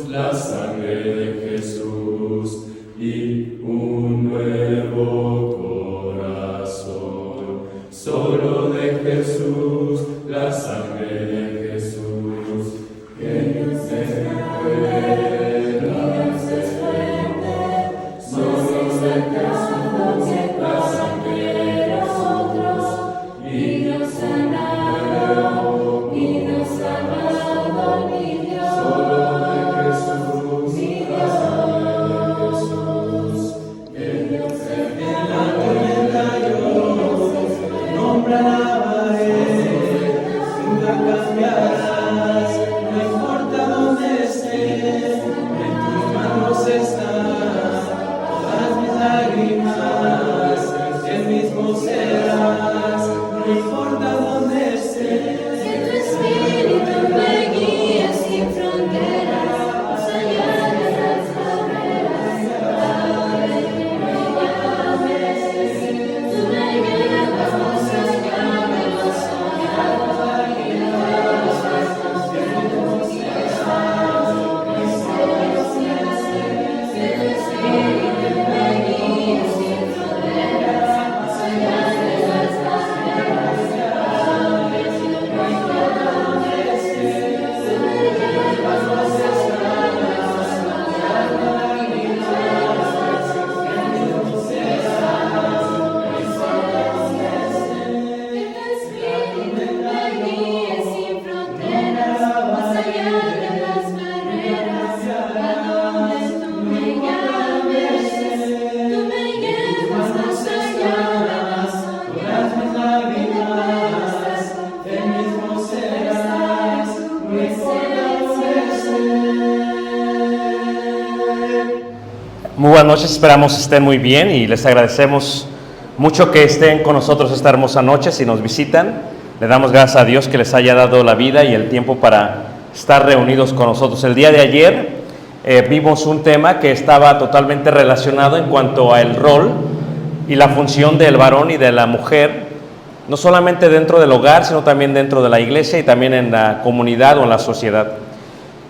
la sangre de Jesús y un nuevo corazón. Solo de Jesús, la sangre de Jesús, que nos Muy buenas noches, esperamos estén muy bien y les agradecemos mucho que estén con nosotros esta hermosa noche. Si nos visitan, le damos gracias a Dios que les haya dado la vida y el tiempo para estar reunidos con nosotros. El día de ayer vimos un tema que estaba totalmente relacionado en cuanto al rol y la función del varón y de la mujer, no solamente dentro del hogar, sino también dentro de la iglesia y también en la comunidad o en la sociedad.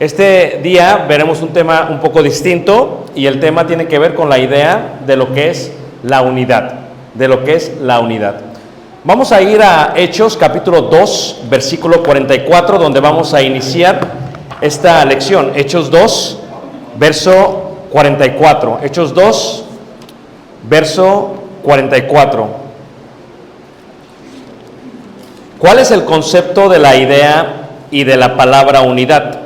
Este día veremos un tema un poco distinto y el tema tiene que ver con la idea de lo que es la unidad, Vamos a ir a Hechos capítulo 2, versículo 44, donde vamos a iniciar esta lección. Hechos 2, verso 44. Hechos 2, verso 44. ¿Cuál es el concepto de la idea y de la palabra unidad?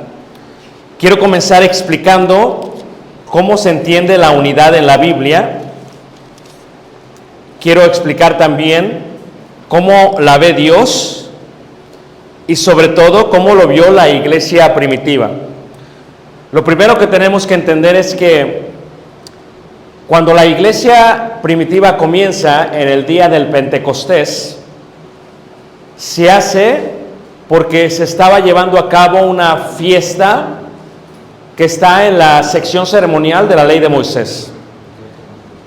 Quiero comenzar explicando cómo se entiende la unidad en la Biblia. Quiero explicar también cómo la ve Dios y sobre todo cómo lo vio la iglesia primitiva. Lo primero que tenemos que entender es que cuando la iglesia primitiva comienza en el día del Pentecostés, se hace porque se estaba llevando a cabo una fiesta que está en la sección ceremonial de la ley de Moisés.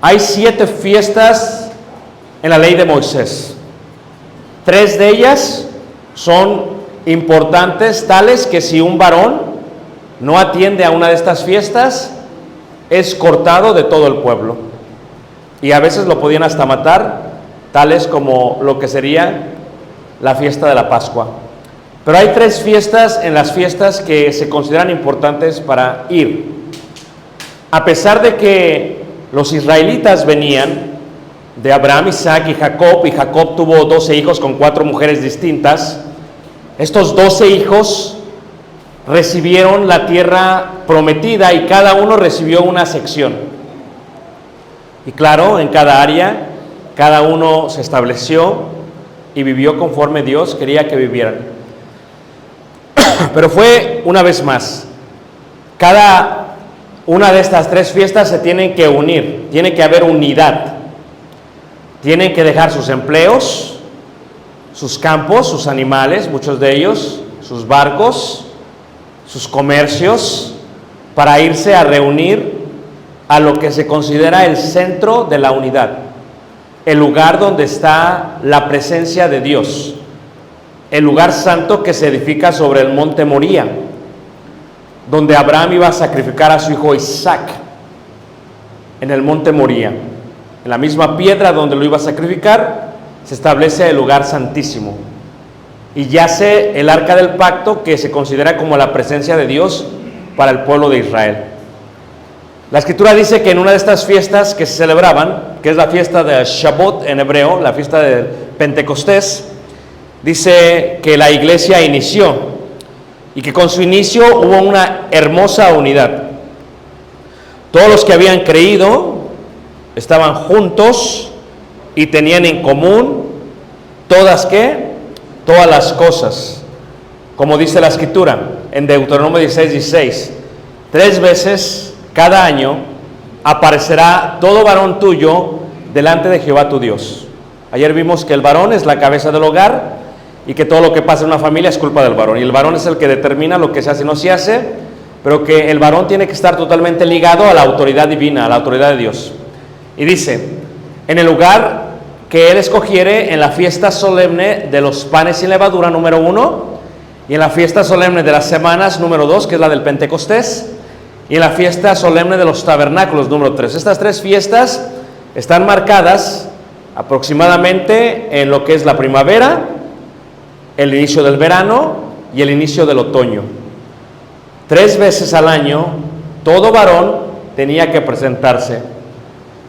Hay 7 fiestas en la ley de Moisés. 3 de ellas son importantes, tales que si un varón no atiende a una de estas fiestas, es cortado de todo el pueblo. Y a veces lo podían hasta matar, tales como lo que sería la fiesta de la Pascua. Pero hay 3 fiestas en las fiestas que se consideran importantes para ir. A pesar de que los israelitas venían de Abraham, Isaac y Jacob tuvo 12 hijos con 4 mujeres distintas, estos 12 hijos recibieron la tierra prometida y cada uno recibió una sección. Y claro, en cada área, cada uno se estableció y vivió conforme Dios quería que vivieran. Pero fue una vez más, cada una de estas 3 fiestas se tienen que unir, tiene que haber unidad, tienen que dejar sus empleos, sus campos, sus animales, muchos de ellos, sus barcos, sus comercios, para irse a reunir a lo que se considera el centro de la unidad, el lugar donde está la presencia de Dios, el lugar santo que se edifica sobre el monte Moría, donde Abraham iba a sacrificar a su hijo Isaac, en el monte Moría. En la misma piedra donde lo iba a sacrificar, se establece el lugar santísimo. Y yace el arca del pacto, que se considera como la presencia de Dios para el pueblo de Israel. La escritura dice que en una de estas fiestas que se celebraban, que es la fiesta de Shavuot en hebreo, la fiesta de Pentecostés, dice que la iglesia inició y que con su inicio hubo una hermosa unidad. Todos los que habían creído estaban juntos y tenían en común todas las cosas, como dice la escritura en Deuteronomio 16:16. 3 veces cada año aparecerá todo varón tuyo delante de Jehová tu Dios. Ayer vimos que el varón es la cabeza del hogar y que todo lo que pasa en una familia es culpa del varón, y el varón es el que determina lo que se hace y no se hace, pero que el varón tiene que estar totalmente ligado a la autoridad divina, a la autoridad de Dios. Y dice, en el lugar que él escogiere, en la fiesta solemne de los panes sin levadura, número 1, y en la fiesta solemne de las semanas, número 2, que es la del Pentecostés, y en la fiesta solemne de los tabernáculos, número 3. Estas 3 fiestas están marcadas aproximadamente en lo que es la primavera, el inicio del verano y el inicio del otoño. 3 veces al año, todo varón tenía que presentarse,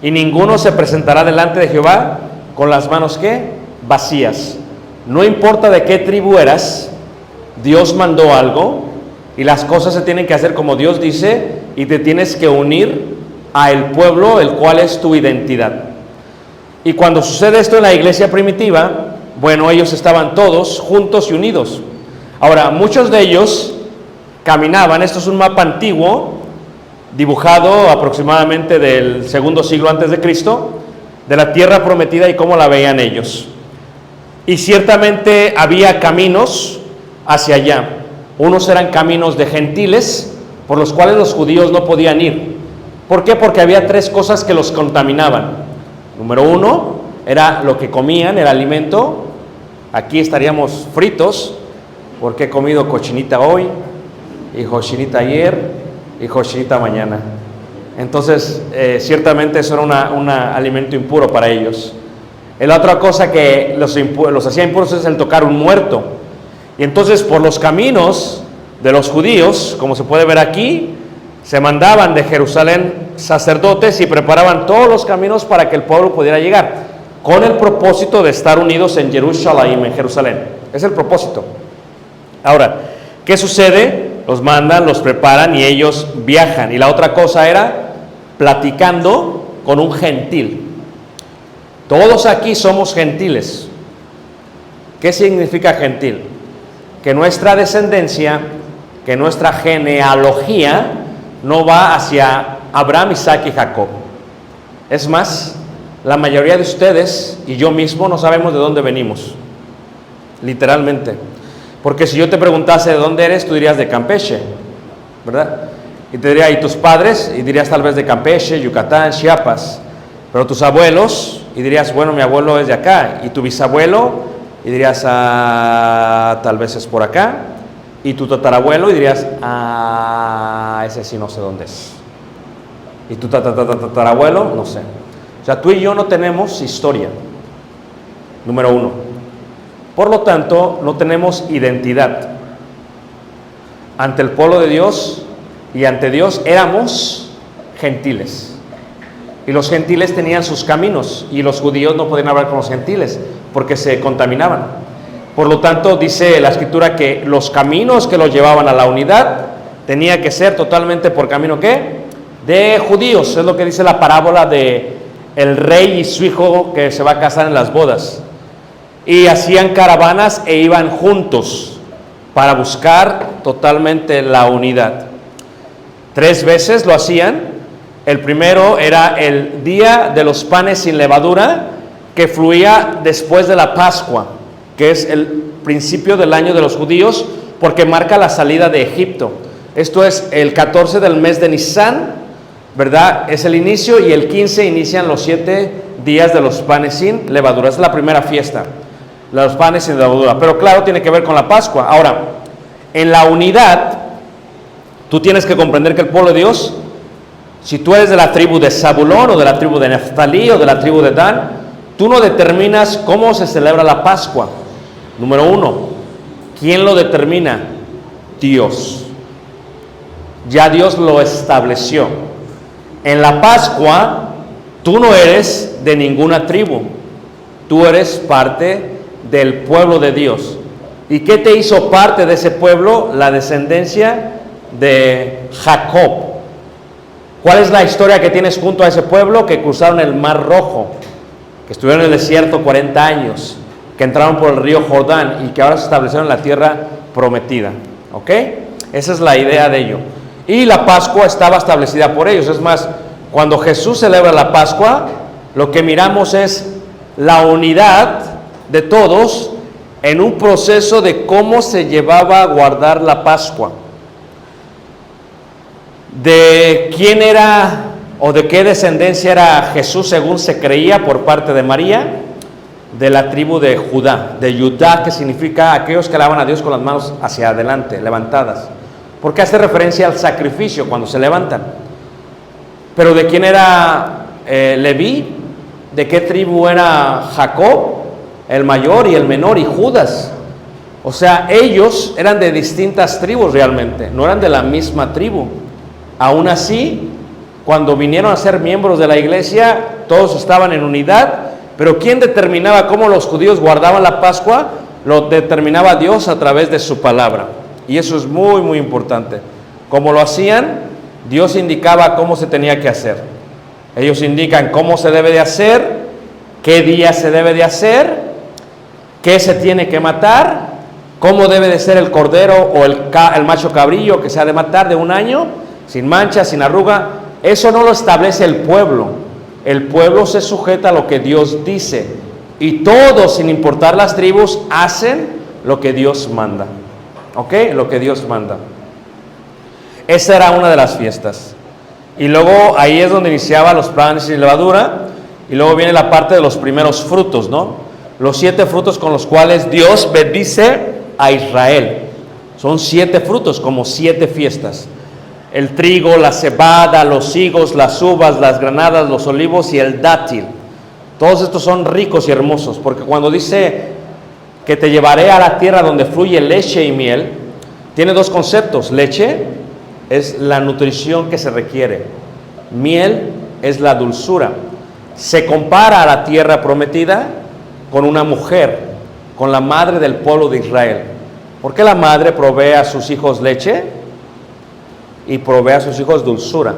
y ninguno se presentará delante de Jehová con las manos, ¿qué? Vacías. No importa de qué tribu eras, Dios mandó algo, y las cosas se tienen que hacer como Dios dice, y te tienes que unir a el pueblo, el cual es tu identidad. Y cuando sucede esto en la iglesia primitiva, bueno, ellos estaban todos juntos y unidos. Ahora, muchos de ellos caminaban, esto es un mapa antiguo, dibujado aproximadamente del 2º siglo antes de Cristo, de la tierra prometida y cómo la veían ellos. Y ciertamente había caminos hacia allá. Unos eran caminos de gentiles, por los cuales los judíos no podían ir. ¿Por qué? Porque había 3 cosas que los contaminaban. Número 1, era lo que comían, el alimento. Aquí estaríamos fritos, porque he comido cochinita hoy, y cochinita ayer, y cochinita mañana. Entonces, ciertamente eso era un alimento impuro para ellos. La otra cosa que los hacía impuros es el tocar un muerto. Y entonces, por los caminos de los judíos, como se puede ver aquí, se mandaban de Jerusalén sacerdotes y preparaban todos los caminos para que el pueblo pudiera llegar, con el propósito de estar unidos en Jerusalén, en Jerusalén. Es el propósito. Ahora, ¿qué sucede? Los mandan, los preparan y ellos viajan. Y la otra cosa era platicando con un gentil. Todos aquí somos gentiles. ¿Qué significa gentil? Que nuestra descendencia, que nuestra genealogía no va hacia Abraham, Isaac y Jacob. Es más, la mayoría de ustedes y yo mismo no sabemos de dónde venimos, literalmente. Porque si yo te preguntase de dónde eres, tú dirías de Campeche, ¿verdad? Y te diría, ¿y tus padres? Y dirías tal vez de Campeche, Yucatán, Chiapas. Pero tus abuelos, y dirías, bueno, mi abuelo es de acá. Y tu bisabuelo, y dirías, tal vez es por acá. Y tu tatarabuelo, y dirías, ese sí no sé dónde es. Y tu tatarabuelo, no sé. O sea, tú y yo no tenemos historia, número 1. Por lo tanto, no tenemos identidad. Ante el pueblo de Dios y ante Dios éramos gentiles. Y los gentiles tenían sus caminos, y los judíos no podían hablar con los gentiles porque se contaminaban. Por lo tanto, dice la escritura que los caminos que los llevaban a la unidad tenía que ser totalmente por camino, ¿qué? De judíos. Es lo que dice la parábola de el rey y su hijo que se va a casar en las bodas. Y hacían caravanas e iban juntos para buscar totalmente la unidad. 3 veces lo hacían. El primero era el día de los panes sin levadura, que fluía después de la Pascua, que es el principio del año de los judíos, porque marca la salida de Egipto. Esto es el 14 del mes de Nisan, ¿verdad? Es el inicio, y el 15 inician los 7 días de los panes sin levadura. Es la primera fiesta, los panes sin levadura. Pero claro, tiene que ver con la Pascua. Ahora, en la unidad, Tú tienes que comprender que el pueblo de Dios, si tú eres de la tribu de Zabulón o de la tribu de Neftalí o de la tribu de Dan, tú no determinas cómo se celebra la Pascua. Número uno, ¿quién lo determina? Dios. Ya Dios lo estableció. En la Pascua, tú no eres de ninguna tribu. Tú eres parte del pueblo de Dios. ¿Y qué te hizo parte de ese pueblo? La descendencia de Jacob. ¿Cuál es la historia que tienes junto a ese pueblo? Que cruzaron el Mar Rojo, que estuvieron en el desierto 40 años, que entraron por el río Jordán y que ahora se establecieron en la tierra prometida. ¿Ok? Esa es la idea de ello. Y la Pascua estaba establecida por ellos. Es más, cuando Jesús celebra la Pascua, lo que miramos es la unidad de todos en un proceso de cómo se llevaba a guardar la Pascua. De quién era o de qué descendencia era Jesús según se creía por parte de María, de la tribu de Judá, de Judá, que significa aquellos que alaban a Dios con las manos hacia adelante, levantadas, porque hace referencia al sacrificio cuando se levantan. Pero de quién era Leví, de qué tribu era Jacob, el mayor y el menor, y Judas. O sea, ellos eran de distintas tribus realmente, no eran de la misma tribu. Aún así, cuando vinieron a ser miembros de la iglesia, todos estaban en unidad, pero ¿quién determinaba cómo los judíos guardaban la Pascua? Lo determinaba Dios a través de su palabra. Y eso es muy, muy importante. Como lo hacían, Dios indicaba cómo se tenía que hacer. Ellos indican cómo se debe de hacer, qué día se debe de hacer, qué se tiene que matar, cómo debe de ser el cordero o el macho cabrillo que se ha de matar de un año, sin mancha, sin arruga. Eso no lo establece el pueblo. El pueblo se sujeta a lo que Dios dice. Y todos, sin importar las tribus, hacen lo que Dios manda. ¿Ok? Lo que Dios manda. Esa era una de las fiestas. Y luego ahí es donde iniciaba los panes sin levadura. Y luego viene la parte de los primeros frutos, ¿no? Los 7 frutos con los cuales Dios bendice a Israel. Son 7 frutos, como 7 fiestas. El trigo, la cebada, los higos, las uvas, las granadas, los olivos y el dátil. Todos estos son ricos y hermosos, porque cuando dice que te llevaré a la tierra donde fluye leche y miel, tiene 2 conceptos. Leche es la nutrición que se requiere. Miel es la dulzura. Se compara a la tierra prometida con una mujer, con la madre del pueblo de Israel. ¿Por qué la madre provee a sus hijos leche y provee a sus hijos dulzura?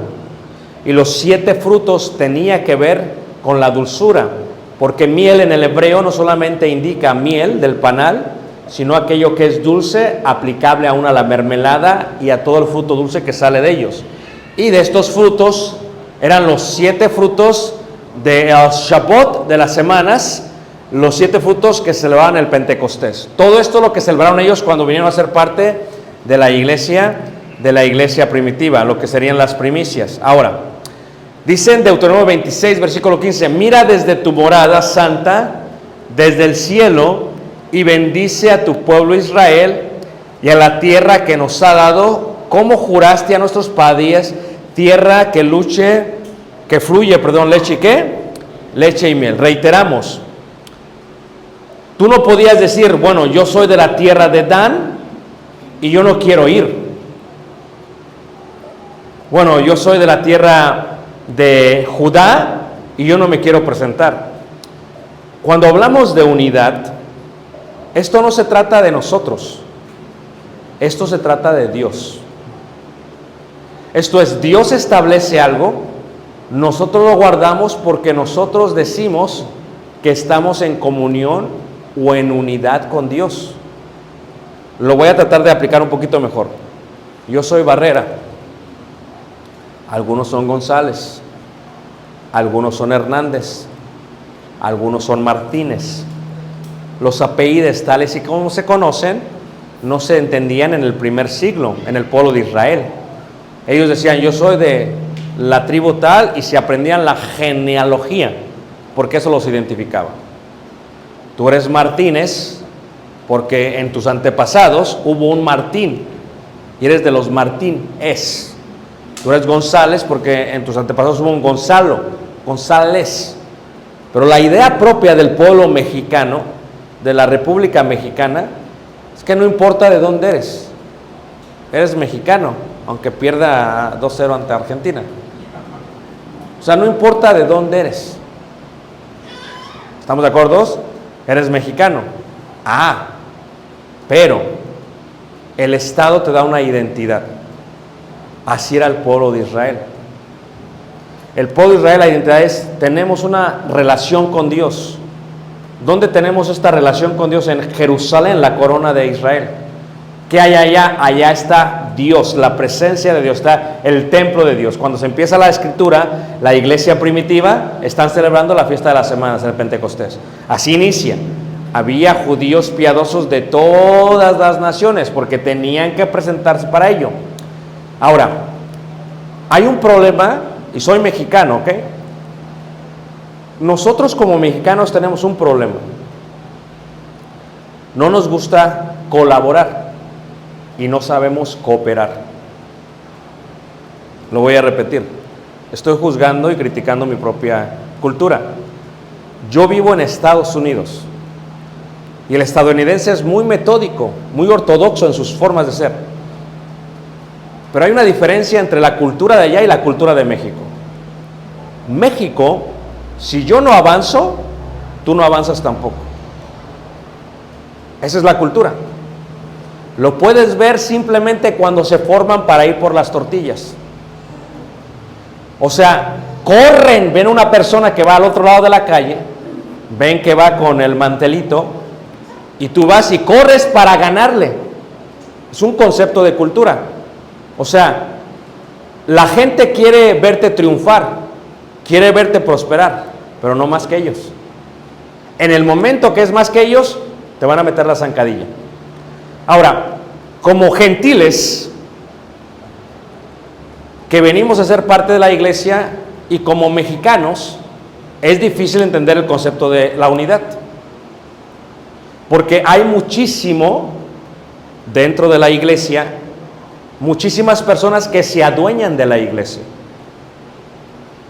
Y los 7 frutos tenía que ver con la dulzura, porque miel en el hebreo no solamente indica miel del panal, sino aquello que es dulce, aplicable aún a la mermelada y a todo el fruto dulce que sale de ellos. Y de estos frutos eran los 7 frutos de Shavuot, de las semanas, los 7 frutos que celebraban el Pentecostés. Todo esto es lo que celebraron ellos cuando vinieron a ser parte de la iglesia primitiva, lo que serían las primicias. Ahora, dice en Deuteronomio 26, versículo 15, mira desde tu morada santa, desde el cielo, y bendice a tu pueblo Israel y a la tierra que nos ha dado, como juraste a nuestros padres, tierra que fluye, leche y ¿qué? Leche y miel. Reiteramos, tú no podías decir, bueno, yo soy de la tierra de Dan y yo no quiero ir. Bueno, yo soy de la tierra de Judá y yo no me quiero presentar. Cuando hablamos de unidad, esto no se trata de nosotros, esto se trata de Dios. Esto es, Dios establece algo, nosotros lo guardamos porque nosotros decimos que estamos en comunión o en unidad con Dios. Lo voy a tratar de aplicar un poquito mejor. Yo soy Barrera, algunos son González, algunos son Hernández, algunos son Martínez. Los apellidos tales y como se conocen no se entendían en el primer siglo, en el pueblo de Israel. Ellos decían, yo soy de la tribu tal, y se aprendían la genealogía, porque eso los identificaba. Tú eres Martínez porque en tus antepasados hubo un Martín, y eres de los Martínez. Tú eres González porque en tus antepasados hubo un Gonzalo, González. Pero la idea propia del pueblo mexicano, de la República Mexicana, es que no importa de dónde eres mexicano, aunque pierda 2-0 ante Argentina. O sea, no importa de dónde eres. ¿Estamos de acuerdo? Eres mexicano. Pero el Estado te da una identidad. Así era el pueblo de Israel. El pueblo de Israel, la identidad es, tenemos una relación con Dios. ¿Dónde tenemos esta relación con Dios? En Jerusalén, la corona de Israel. ¿Qué hay allá? Allá está Dios, la presencia de Dios, está el templo de Dios. Cuando se empieza la escritura, la iglesia primitiva están celebrando la fiesta de las semanas, el Pentecostés. Así inicia. Había judíos piadosos de todas las naciones porque tenían que presentarse para ello. Ahora, hay un problema, y soy mexicano, ¿ok? Nosotros como mexicanos tenemos un problema. No nos gusta colaborar y no sabemos cooperar. Lo voy a repetir. Estoy juzgando y criticando mi propia cultura. Yo vivo en Estados Unidos y el estadounidense es muy metódico, muy ortodoxo en sus formas de ser. Pero hay una diferencia entre la cultura de allá y la cultura de México. México, si yo no avanzo, tú no avanzas tampoco. Esa es la cultura. Lo puedes ver simplemente cuando se forman para ir por las tortillas. O sea, corren, ven una persona que va al otro lado de la calle, ven que va con el mantelito, y tú vas y corres para ganarle. Es un concepto de cultura. O sea, la gente quiere verte triunfar, quiere verte prosperar, pero no más que ellos. En el momento que es más que ellos, te van a meter la zancadilla. Ahora, como gentiles que venimos a ser parte de la iglesia y como mexicanos, es difícil entender el concepto de la unidad. Porque hay muchísimo dentro de la iglesia, muchísimas personas que se adueñan de la iglesia.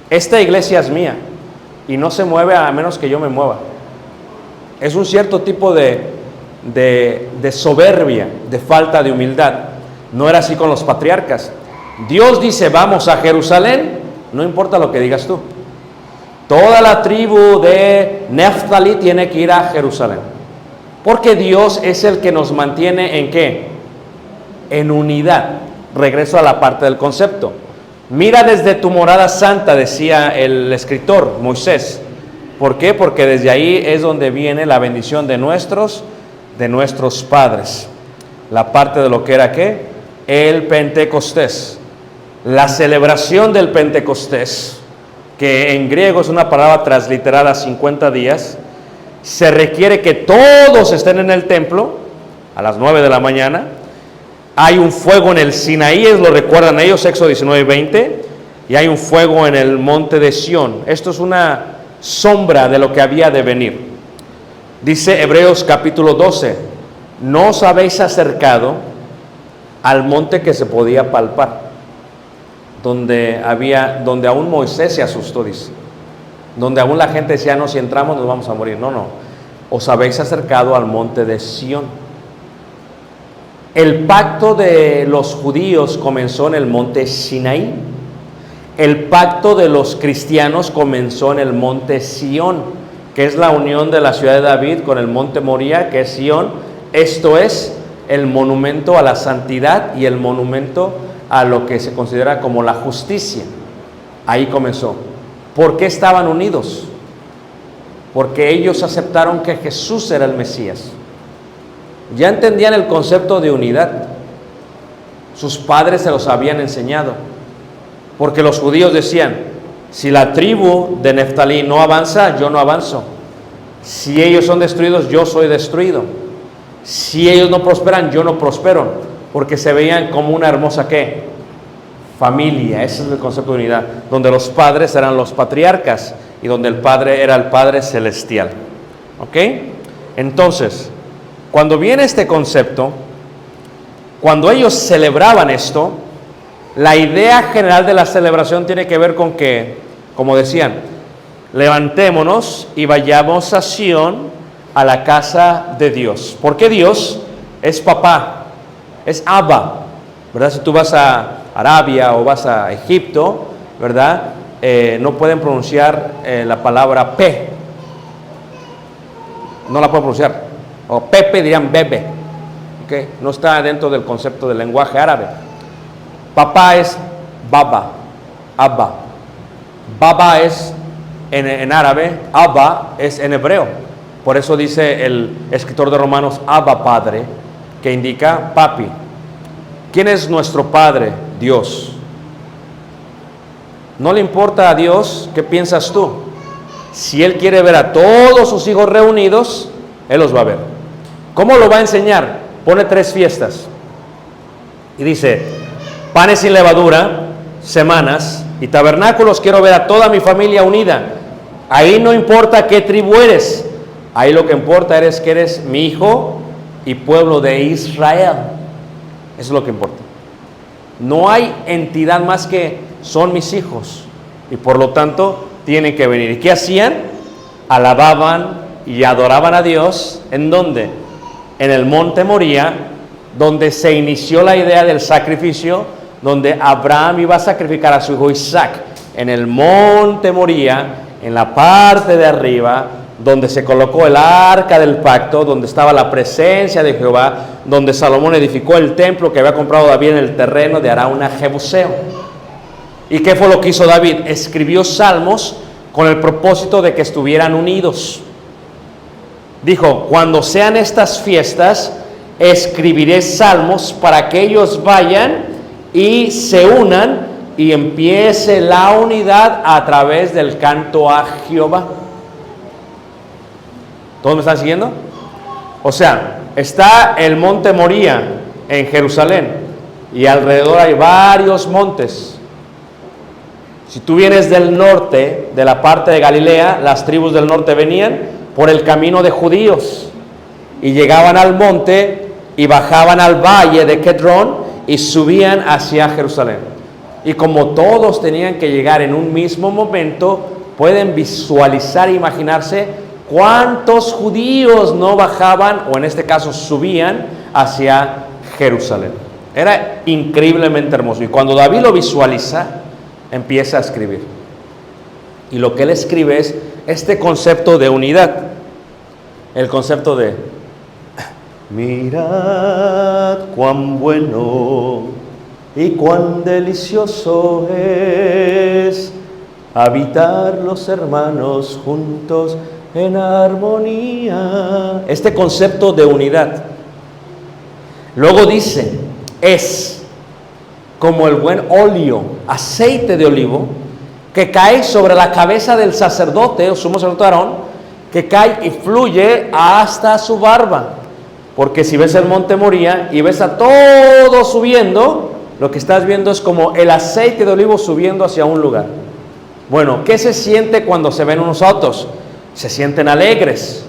Esta iglesia es mía y no se mueve a menos que yo me mueva. Es un cierto tipo de soberbia, de falta de humildad. No era así con los patriarcas. Dios dice, vamos a Jerusalén, no importa lo que digas tú. Toda la tribu de Neftalí tiene que ir a Jerusalén. Porque Dios es el que nos mantiene ¿en qué? En unidad. Regreso a la parte del concepto. Mira desde tu morada santa, decía el escritor Moisés. ¿Por qué? Porque desde ahí es donde viene la bendición de nuestros padres. La parte de lo que era ¿qué? El Pentecostés. La celebración del Pentecostés, que en griego es una palabra transliterada 50 días, se requiere que todos estén en el templo a las 9 de la mañana. Hay un fuego en el Sinaí, lo recuerdan ellos, Éxodo 19:20, y hay un fuego en el monte de Sión. Esto es una sombra de lo que había de venir. Dice Hebreos capítulo 12, no os habéis acercado al monte que se podía palpar, donde aún Moisés se asustó, dice, donde aún la gente decía, no, si entramos nos vamos a morir. No, os habéis acercado al monte de Sión. El pacto de los judíos comenzó en el monte Sinaí. El pacto de los cristianos comenzó en el monte Sión, que es la unión de la ciudad de David con el monte Moría, que es Sión. Esto es el monumento a la santidad y el monumento a lo que se considera como la justicia. Ahí comenzó. ¿Por qué estaban unidos? Porque ellos aceptaron que Jesús era el Mesías. Ya entendían el concepto de unidad. Sus padres se los habían enseñado. Porque los judíos decían, si la tribu de Neftalí no avanza, yo no avanzo. Si ellos son destruidos, yo soy destruido. Si ellos no prosperan, yo no prospero. Porque se veían como una hermosa ¿qué? Familia. Ese es el concepto de unidad. Donde los padres eran los patriarcas y donde el Padre era el Padre celestial. ¿Ok? Entonces, cuando viene este concepto, cuando ellos celebraban esto, la idea general de la celebración tiene que ver con que, como decían, levantémonos y vayamos a Sión, a la casa de Dios. Porque Dios es papá, es Abba, ¿verdad? Si tú vas a Arabia o vas a Egipto, ¿verdad? No pueden pronunciar la palabra P. No la pueden pronunciar. O Pepe dirían bebe. ¿Okay? No está dentro del concepto del lenguaje árabe. Papá es Baba, Abba. Baba es en árabe, Abba es en hebreo. Por eso dice el escritor de Romanos, Abba Padre, que indica papi. ¿Quién es nuestro Padre? Dios. No le importa a Dios qué piensas tú. Si Él quiere ver a todos sus hijos reunidos, Él los va a ver. ¿Cómo lo va a enseñar? Pone 3 fiestas. Y dice, panes sin levadura, semanas y tabernáculos. Quiero ver a toda mi familia unida. Ahí no importa qué tribu eres. Ahí lo que importa es que eres mi hijo y pueblo de Israel. Eso es lo que importa. No hay entidad más que son mis hijos. Y por lo tanto tienen que venir. ¿Y qué hacían? Alababan y adoraban a Dios. ¿En dónde? En el monte Moría, donde se inició la idea del sacrificio, donde Abraham iba a sacrificar a su hijo Isaac. En el monte Moría, en la parte de arriba, donde se colocó el arca del pacto, donde estaba la presencia de Jehová, donde Salomón edificó el templo que había comprado David en el terreno de Arauna Jebuseo. ¿Y qué fue lo que hizo David? Escribió salmos con el propósito de que estuvieran unidos. Dijo, cuando sean estas fiestas, escribiré salmos para que ellos vayan y se unan y empiece la unidad a través del canto a Jehová. ¿Todos me están siguiendo? O sea, está el monte Moría en Jerusalén y alrededor hay varios montes. Si tú vienes del norte, de la parte de Galilea, las tribus del norte venían por el camino de judíos y llegaban al monte y bajaban al valle de Kedrón y subían hacia Jerusalén. Y como todos tenían que llegar en un mismo momento, pueden visualizar e imaginarse cuántos judíos no bajaban, o en este caso subían hacia Jerusalén. Era increíblemente hermoso. Y cuando David lo visualiza, empieza a escribir. Y lo que él escribe es este concepto de unidad. El concepto de mirad cuán bueno y cuán delicioso es habitar los hermanos juntos en armonía. Este concepto de unidad. Luego dice, es como el buen óleo, aceite de olivo, que cae sobre la cabeza del sacerdote, o sumo sacerdote Aarón, que cae y fluye hasta su barba. Porque si ves el monte Moría y ves a todos subiendo, lo que estás viendo es como el aceite de olivo subiendo hacia un lugar. Bueno, ¿qué se siente cuando se ven unos a otros? Se sienten alegres.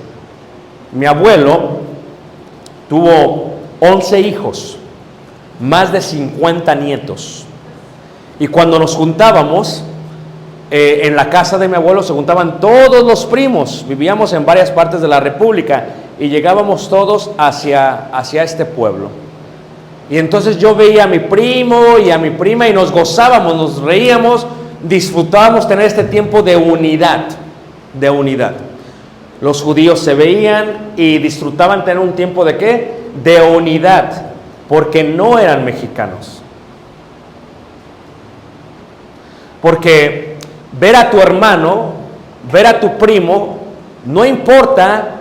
Mi abuelo tuvo 11 hijos, más de 50 nietos. Y cuando nos juntábamos, en la casa de mi abuelo se juntaban todos los primos. Vivíamos en varias partes de la República y llegábamos todos hacia este pueblo. Y entonces yo veía a mi primo y a mi prima y nos gozábamos, nos reíamos, disfrutábamos tener este tiempo de unidad. De unidad. Los judíos se veían y disfrutaban tener un tiempo de ¿qué? De unidad, porque no eran mexicanos. Porque ver a tu hermano, ver a tu primo, no importa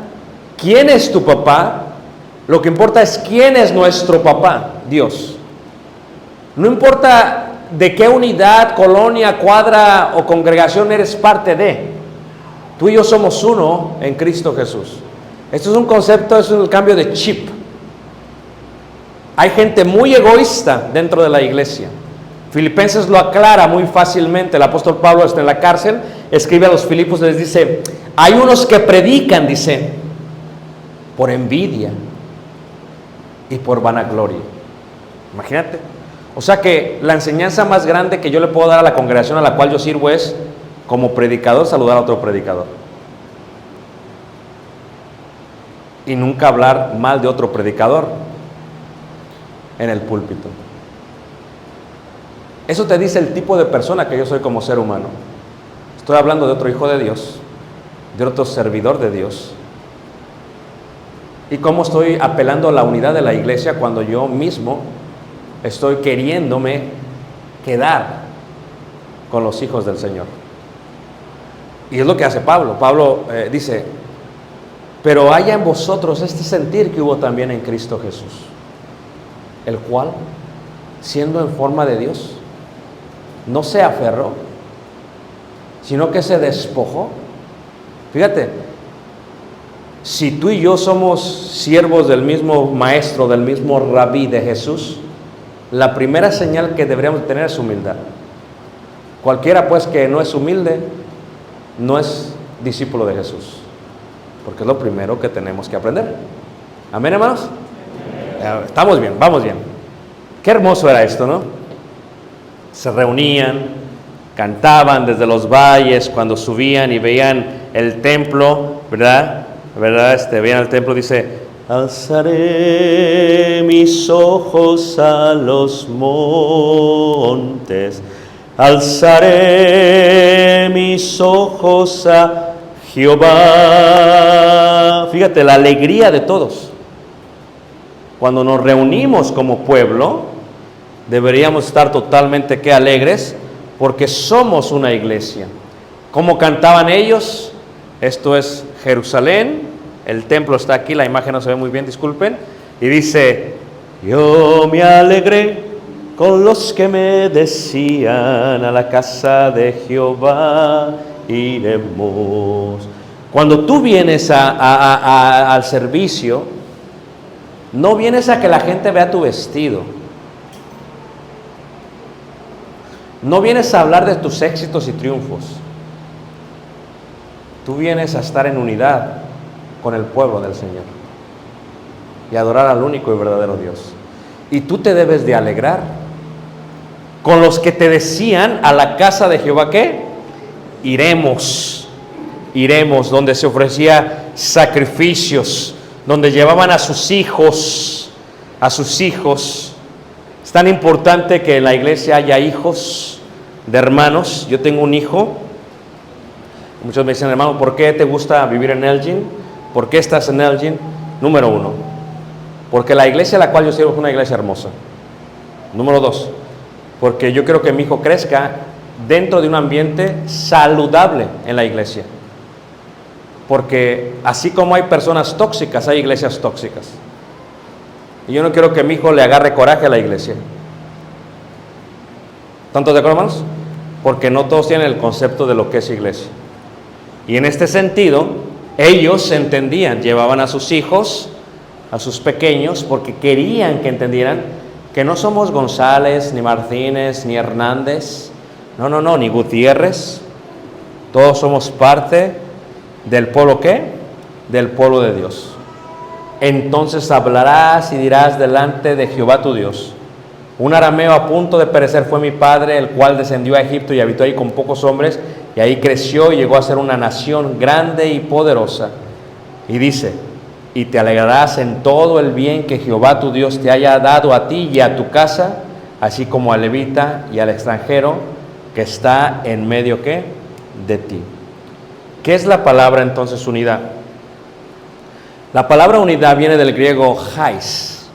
quién es tu papá, lo que importa es quién es nuestro papá, Dios. No importa de qué unidad, colonia, cuadra o congregación eres parte de. Tú y yo somos uno en Cristo Jesús. Esto es un concepto, es un cambio de chip. Hay gente muy egoísta dentro de la iglesia. Filipenses lo aclara muy fácilmente. El apóstol Pablo está en la cárcel, escribe a los Filipos y les dice, hay unos que predican, dice, por envidia y por vanagloria. Imagínate. O sea que la enseñanza más grande que yo le puedo dar a la congregación a la cual yo sirvo es, como predicador, saludar a otro predicador. Y nunca hablar mal de otro predicador en el púlpito. Eso te dice el tipo de persona que yo soy como ser humano. Estoy hablando de otro hijo de Dios, de otro servidor de Dios. Y cómo estoy apelando a la unidad de la iglesia cuando yo mismo estoy queriéndome quedar con los hijos del Señor. Y es lo que hace Pablo. Pablo dice, pero haya en vosotros este sentir que hubo también en Cristo Jesús, el cual, siendo en forma de Dios, no se aferró, sino que se despojó. Fíjate, si tú y yo somos siervos del mismo maestro, del mismo rabí de Jesús, la primera señal que deberíamos tener es humildad. Cualquiera pues que no es humilde, no es discípulo de Jesús, porque es lo primero que tenemos que aprender. ¿Amén, hermanos? Estamos bien, vamos bien. Qué hermoso era esto, ¿no? Se reunían, cantaban desde los valles cuando subían y veían el templo, ¿verdad? Veían el templo, dice, alzaré mis ojos a los montes, alzaré mis ojos a Jehová. Fíjate, la alegría de todos. Cuando nos reunimos como pueblo, deberíamos estar totalmente alegres, porque somos una iglesia. ¿Cómo cantaban ellos? Esto es Jerusalén, el templo está aquí, la imagen no se ve muy bien, disculpen, y dice, yo me alegré con los que me decían, a la casa de Jehová iremos. Cuando tú vienes al servicio, no vienes a que la gente vea tu vestido, no vienes a hablar de tus éxitos y triunfos, tú vienes a estar en unidad con el pueblo del Señor y adorar al único y verdadero Dios. Y tú te debes de alegrar con los que te decían, a la casa de Jehová, ¿qué? Iremos, donde se ofrecía sacrificios, donde llevaban a sus hijos. Es tan importante que en la iglesia haya hijos de hermanos. Yo tengo un hijo. Muchos me dicen, hermano, ¿por qué te gusta vivir en Elgin? ¿Por qué estás en Elgin? Número 1, porque la iglesia a la cual yo sirvo es una iglesia hermosa. Número 2, porque yo quiero que mi hijo crezca dentro de un ambiente saludable en la iglesia. Porque así como hay personas tóxicas, hay iglesias tóxicas. Y yo no quiero que mi hijo le agarre coraje a la iglesia. ¿Tantos de acuerdo, hermanos? Porque no todos tienen el concepto de lo que es iglesia. Y en este sentido, ellos entendían, llevaban a sus hijos, a sus pequeños, porque querían que entendieran que no somos González, ni Martínez, ni Hernández, no, ni Gutiérrez. Todos somos parte del pueblo, ¿qué? Del pueblo de Dios. Entonces hablarás y dirás delante de Jehová tu Dios: un arameo a punto de perecer fue mi padre, el cual descendió a Egipto y habitó ahí con pocos hombres, y ahí creció y llegó a ser una nación grande y poderosa. Y dice: y te alegrarás en todo el bien que Jehová tu Dios te haya dado a ti y a tu casa, así como al levita y al extranjero que está en medio, ¿qué? De ti. ¿Qué es la palabra entonces unidad? La palabra unidad viene del griego hais,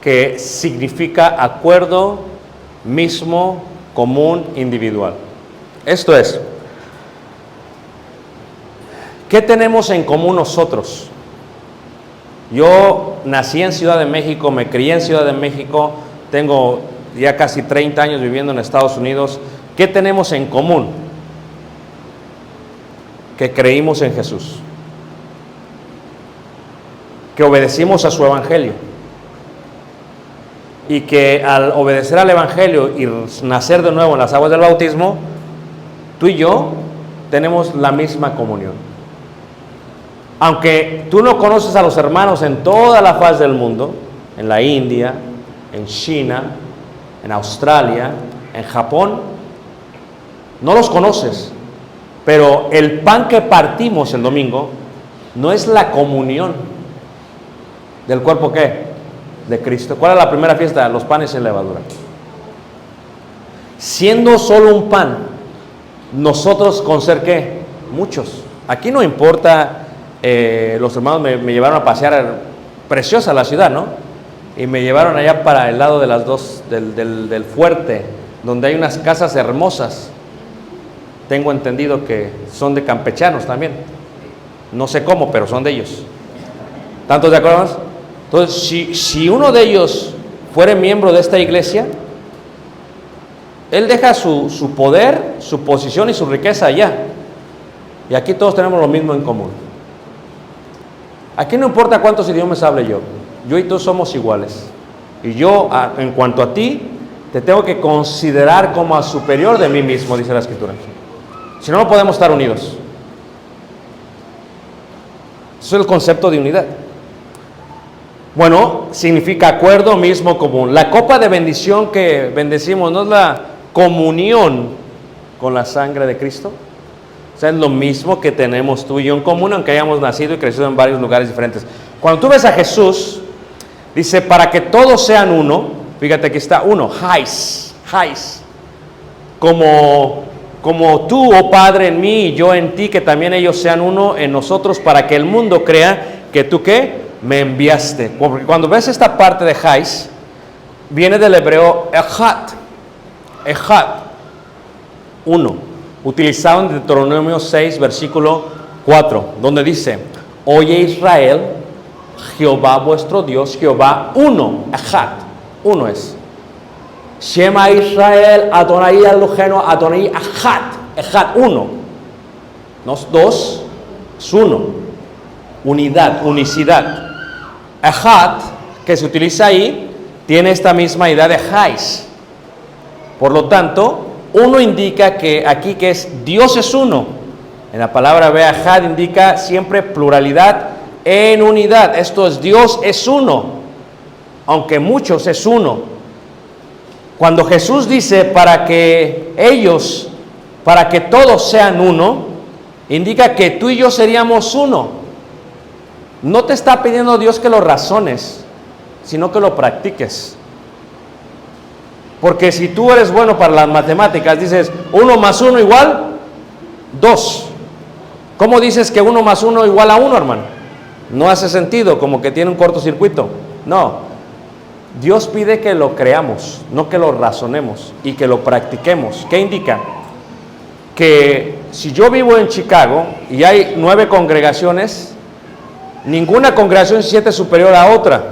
que significa acuerdo, mismo, común, individual. Esto es, ¿qué tenemos en común nosotros? Yo nací en Ciudad de México, me crié en Ciudad de México, tengo ya casi 30 años viviendo en Estados Unidos. ¿Qué tenemos en común? Que creímos en Jesús, que obedecimos a su evangelio, y que al obedecer al evangelio y nacer de nuevo en las aguas del bautismo, tú y yo tenemos la misma comunión. Aunque tú no conoces a los hermanos en toda la faz del mundo, en la India, en China, en Australia, en Japón, no los conoces, pero el pan que partimos el domingo no es la comunión del cuerpo, ¿qué? De Cristo. ¿Cuál es la primera fiesta? Los panes sin levadura. Siendo solo un pan, nosotros con ser, ¿qué? Muchos. Aquí no importa, los hermanos me llevaron a pasear, preciosa la ciudad, ¿no? Y me llevaron allá para el lado de las dos, del fuerte, donde hay unas casas hermosas. Tengo entendido que son de campechanos también. No sé cómo, pero son de ellos. ¿Tantos de acuerdo? Entonces, si uno de ellos fuera miembro de esta iglesia, él deja su poder, su posición y su riqueza allá. Y aquí todos tenemos lo mismo en común. Aquí no importa cuántos idiomas hable yo. Yo y tú somos iguales. Y yo, en cuanto a ti, te tengo que considerar como a superior de mí mismo, dice la Escritura. Si no, no podemos estar unidos. Eso es el concepto de unidad. Bueno, significa acuerdo mismo común. La copa de bendición que bendecimos no es la comunión con la sangre de Cristo. O sea, es lo mismo que tenemos tú y yo en común, aunque hayamos nacido y crecido en varios lugares diferentes. Cuando tú ves a Jesús, dice, para que todos sean uno. Fíjate, aquí está uno, hais. Como tú, oh Padre, en mí y yo en ti, que también ellos sean uno en nosotros, para que el mundo crea que tú, ¿qué? Me enviaste. Porque cuando ves esta parte de hais, viene del hebreo echad, uno, utilizado en Deuteronomio 6, versículo 4, donde dice, oye Israel, Jehová vuestro Dios, Jehová uno, echad, uno es. Shema Israel, Adonai Eloheinu, Adonai echad, uno. No es dos, es uno. Unidad, unicidad. Echad, que se utiliza ahí, tiene esta misma idea de hais. Por lo tanto, uno indica que aquí que es Dios es uno. En la palabra echad indica siempre pluralidad en unidad. Esto es Dios es uno, aunque muchos es uno. Cuando Jesús dice para que todos sean uno, indica que tú y yo seríamos uno. No te está pidiendo Dios que lo razones, sino que lo practiques. Porque si tú eres bueno para las matemáticas, dices 1 más 1 igual 2. ¿Cómo dices que 1 más 1 igual a 1, hermano? No hace sentido, como que tiene un cortocircuito. No. Dios pide que lo creamos, no que lo razonemos y que lo practiquemos. ¿Qué indica? Que si yo vivo en Chicago y hay 9 congregaciones, ninguna congregación se siente superior a otra.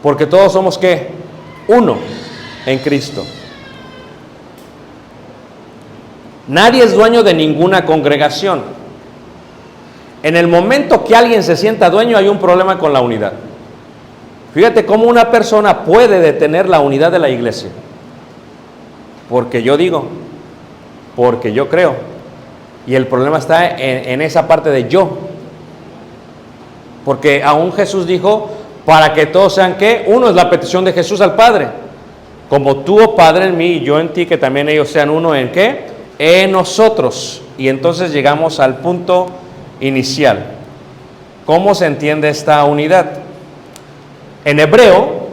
Porque todos somos, ¿qué? Uno en Cristo. Nadie es dueño de ninguna congregación. En el momento que alguien se sienta dueño, hay un problema con la unidad. Fíjate cómo una persona puede detener la unidad de la iglesia. Porque yo digo, porque yo creo. Y el problema está en esa parte de yo. Porque aún Jesús dijo, para que todos sean, ¿qué? Uno es la petición de Jesús al Padre. Como tú, oh Padre, en mí y yo en ti, que también ellos sean uno en ¿qué? En nosotros. Y entonces llegamos al punto inicial. ¿Cómo se entiende esta unidad? En hebreo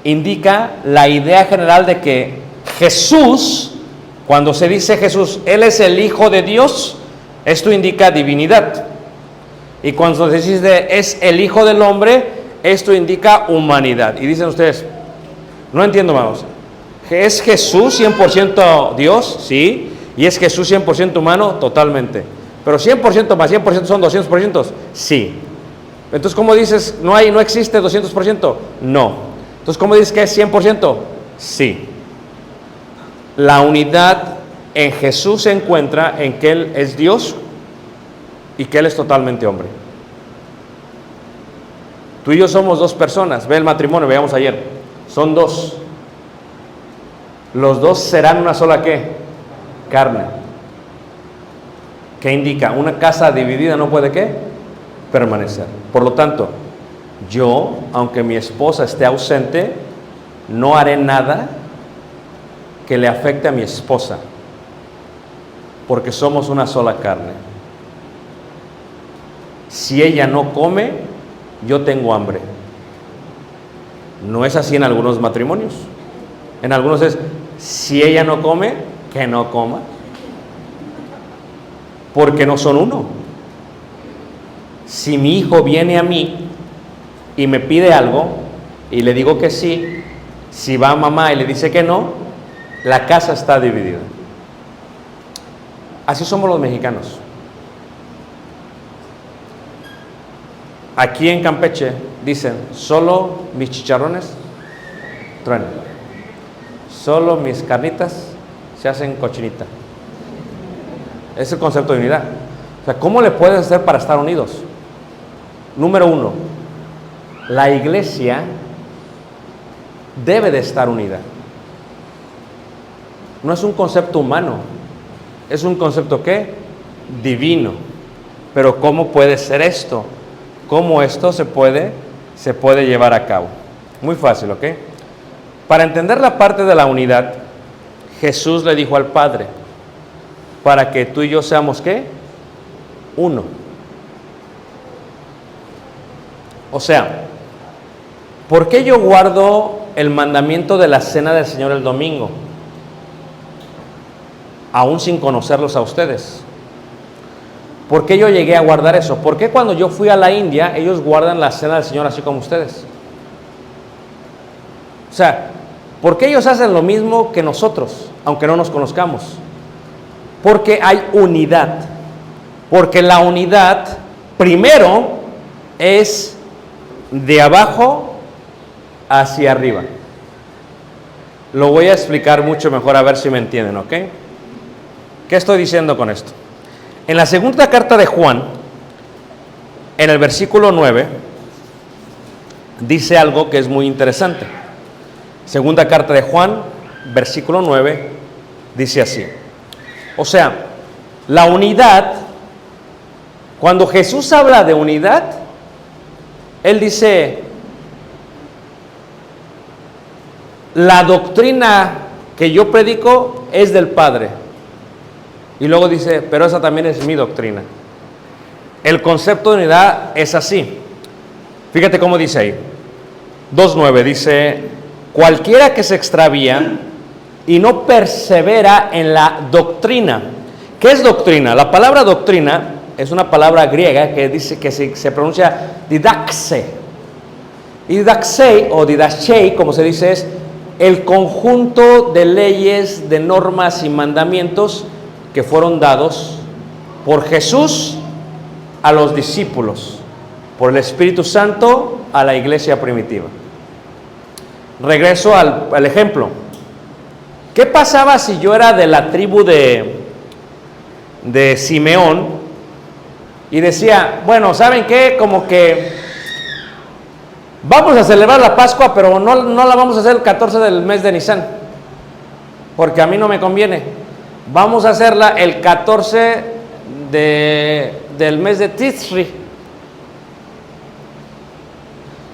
indica la idea general de que Jesús, cuando se dice Jesús, Él es el Hijo de Dios, esto indica divinidad. Y cuando se dice es el Hijo del Hombre, esto indica humanidad. Y dicen ustedes, no entiendo, hermanos, ¿es Jesús 100% Dios? Sí. ¿Y es Jesús 100% humano? Totalmente. ¿Pero 100% más 100% son 200%? Sí. Entonces, ¿cómo dices, no existe 200%? No. Entonces, ¿cómo dices que es 100%? Sí. La unidad en Jesús se encuentra en que Él es Dios y que Él es totalmente hombre. Tú y yo somos dos personas. Ve el matrimonio, veíamos ayer. Son dos. Los dos serán una sola, ¿qué? Carne. ¿Qué indica? Una casa dividida no puede ¿qué? Permanecer. Por lo tanto, yo, aunque mi esposa esté ausente, no haré nada que le afecte a mi esposa, porque somos una sola carne. Si ella no come, yo tengo hambre. No es así en algunos matrimonios. En algunos es, si ella no come, que no coma, porque no son uno. Si mi hijo viene a mí y me pide algo y le digo que sí, si va a mamá y le dice que no, la casa está dividida. Así somos los mexicanos. Aquí en Campeche dicen, solo mis chicharrones truenan, solo mis carnitas se hacen cochinita. Es el concepto de unidad. O sea, ¿cómo le puedes hacer para estar unidos? Número uno, la iglesia debe de estar unida. No es un concepto humano, es un concepto ¿qué? Divino. Pero ¿cómo puede ser esto? ¿Cómo esto se puede llevar a cabo? Muy fácil, ¿ok? Para entender la parte de la unidad, Jesús le dijo al Padre, para que tú y yo seamos ¿qué? Uno. O sea, ¿por qué yo guardo el mandamiento de la cena del Señor el domingo? Aún sin conocerlos a ustedes. ¿Por qué yo llegué a guardar eso? ¿Por qué cuando yo fui a la India, ellos guardan la cena del Señor así como ustedes? O sea, ¿por qué ellos hacen lo mismo que nosotros, aunque no nos conozcamos? Porque hay unidad. Porque la unidad, primero, es de abajo hacia arriba. Lo voy a explicar mucho mejor a ver si me entienden, ¿ok? ¿Qué estoy diciendo con esto? En la segunda carta de Juan, en el versículo 9, dice algo que es muy interesante. Segunda carta de Juan, versículo 9, dice así. O sea, la unidad, cuando Jesús habla de unidad, Él dice, la doctrina que yo predico es del Padre. Y luego dice, pero esa también es mi doctrina. El concepto de unidad es así. Fíjate cómo dice ahí. 2.9 dice, cualquiera que se extravía y no persevera en la doctrina. ¿Qué es doctrina? La palabra doctrina es una palabra griega que dice que se pronuncia didaxe. Y didaxe o didachei, como se dice, es el conjunto de leyes, de normas y mandamientos que fueron dados por Jesús a los discípulos, por el Espíritu Santo a la iglesia primitiva. Regreso al ejemplo. ¿Qué pasaba si yo era de la tribu de Simeón y decía, bueno, ¿saben qué? Como que vamos a celebrar la Pascua, pero no la vamos a hacer el 14 del mes de Nisan, porque a mí no me conviene. Vamos a hacerla el 14 del mes de Tishri.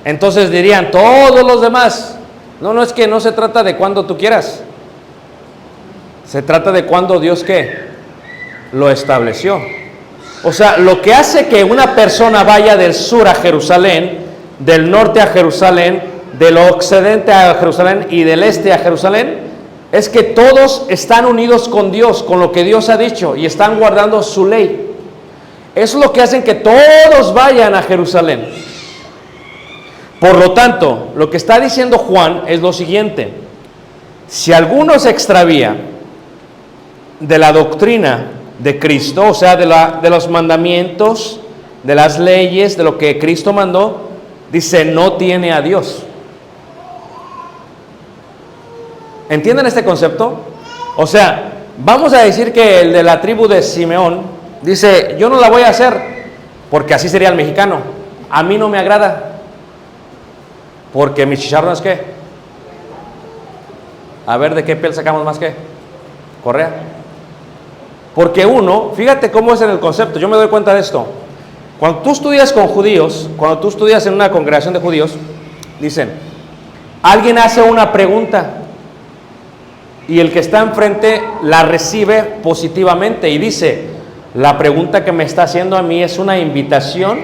Entonces dirían todos los demás, no es que no se trata de cuando tú quieras. Se trata de cuando Dios ¿qué? Lo estableció. O sea, lo que hace que una persona vaya del sur a Jerusalén, del norte a Jerusalén, del occidente a Jerusalén y del este a Jerusalén, es que todos están unidos con Dios, con lo que Dios ha dicho, y están guardando su ley. Eso es lo que hace que todos vayan a Jerusalén. Por lo tanto, lo que está diciendo Juan es lo siguiente: si alguno se extravía de la doctrina de Cristo, o sea, de los mandamientos, de las leyes, de lo que Cristo mandó, dice, no tiene a Dios. ¿Entienden este concepto? O sea, vamos a decir que el de la tribu de Simeón dice, yo no la voy a hacer, porque así sería el mexicano. A mí no me agrada, porque mis chicharrones, ¿qué? A ver, ¿de qué piel sacamos más que? Correa. Porque uno, fíjate cómo es en el concepto, yo me doy cuenta de esto. Cuando tú estudias con judíos, cuando tú estudias en una congregación de judíos, dicen, alguien hace una pregunta y el que está enfrente la recibe positivamente y dice, la pregunta que me está haciendo a mí es una invitación